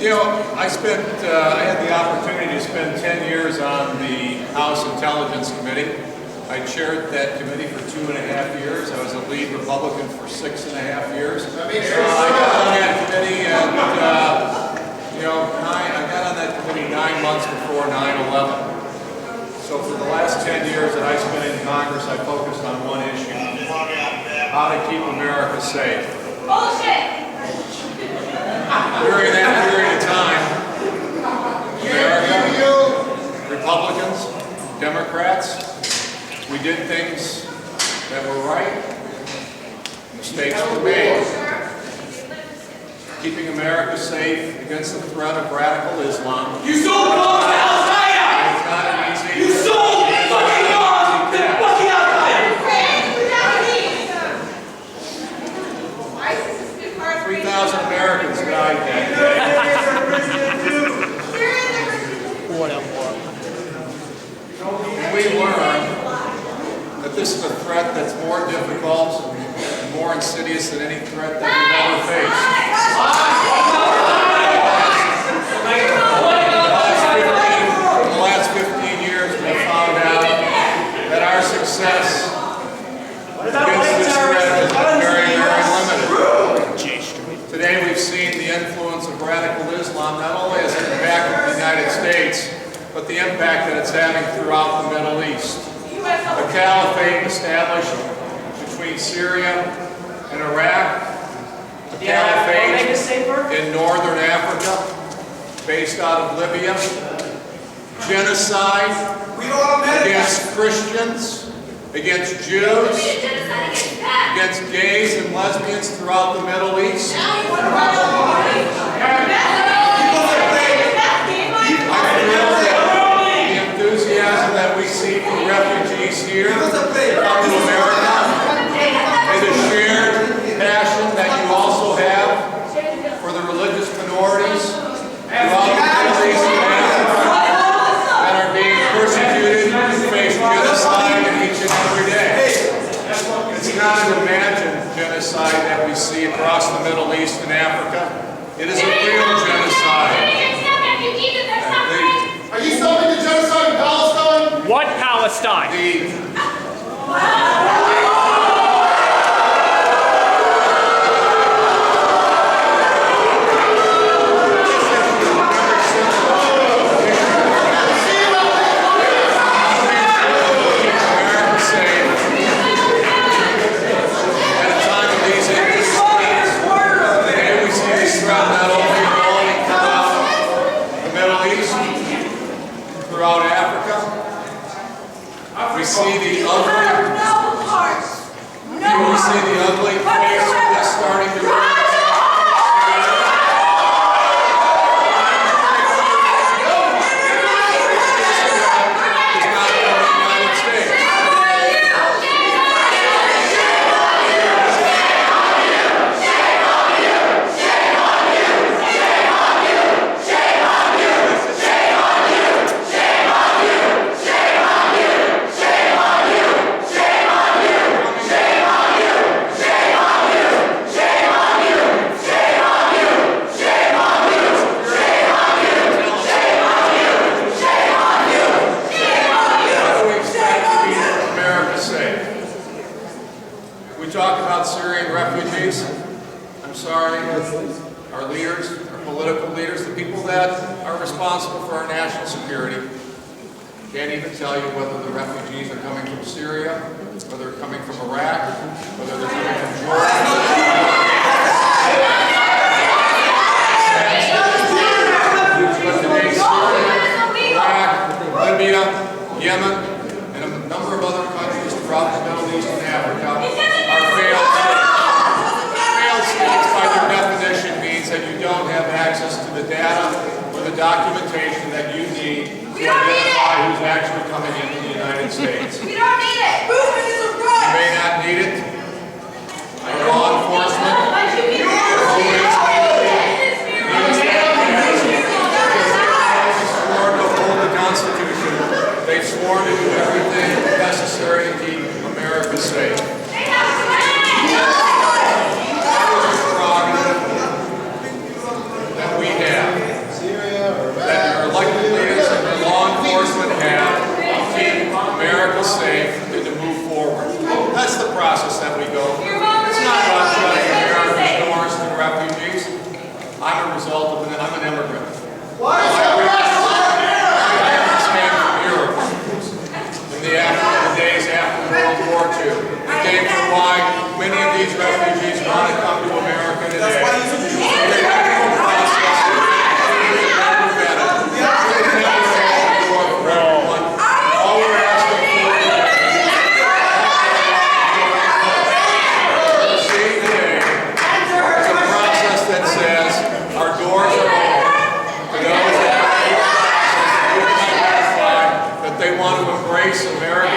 You know, I had the opportunity to spend 10 years on the House Intelligence Committee. I chaired that committee for 2.5 years. I was a lead Republican for 6.5 years. I got on that committee and, I got on that committee 9 months before 9/11. So for the last 10 years that I spent in Congress, I focused on one issue: how to keep America safe. Bullshit! During that period of time, America, Republicans, Democrats, we did things that were right. Mistakes were made. Keeping America safe against the threat of radical Islam. You sold bombs to Al-Qaeda! It's not an easy. You sold fucking bombs to fucking Al-Qaeda! 3,000 Americans died that day. And we learned that this is a threat that's more difficult and more insidious than any threat that we've ever faced. In the last 15 years, we found out that our success against this threat has been very, very limited. Today we've seen the influence of radical Islam not only as an impact in the United States, but the impact that it's having throughout the Middle East. A caliphate established between Syria and Iraq, a caliphate in northern Africa, based out of Libya, genocide against Christians, against Jews, against gays and lesbians throughout the Middle East. I feel that the enthusiasm that we see for refugees here come to America is a shared passion that you also have for the religious minorities throughout the Middle East and Africa that are being persecuted and face genocide each and every day. It's not to imagine genocide that we see across the Middle East and Africa. It is a real genocide. Are you stopping the genocide in Palestine? What Palestine? Throughout Africa, we see the ugly. We see the ugly face of this starting to rise. We talk about Syrian refugees. I'm sorry, our leaders, our political leaders, the people that are responsible for our national security, can't even tell you whether the refugees are coming from Syria, whether they're coming from Iraq, whether they're coming from Jordan. But today, Syria, Iraq, Libya, Yemen, and a number of other countries throughout the Middle East and Africa are failed states. By their definition means that you don't have access to the data or the documentation that you need to identify who's actually coming into the United States. We don't need it! Movement is a You right! may not need it. Our law enforcement, sworn to uphold the Constitution. They've sworn to do everything necessary to keep America safe. That is a prerogative that we have. I'm a result of it, I'm an immigrant. Why is that I came from Europe in the days after World War II. It came from why many of these refugees want to come to America today. They went through a process that they never vetted. They never opened the door for everyone. All we're asking for see today is a process that says our doors are open to those that they want to embrace America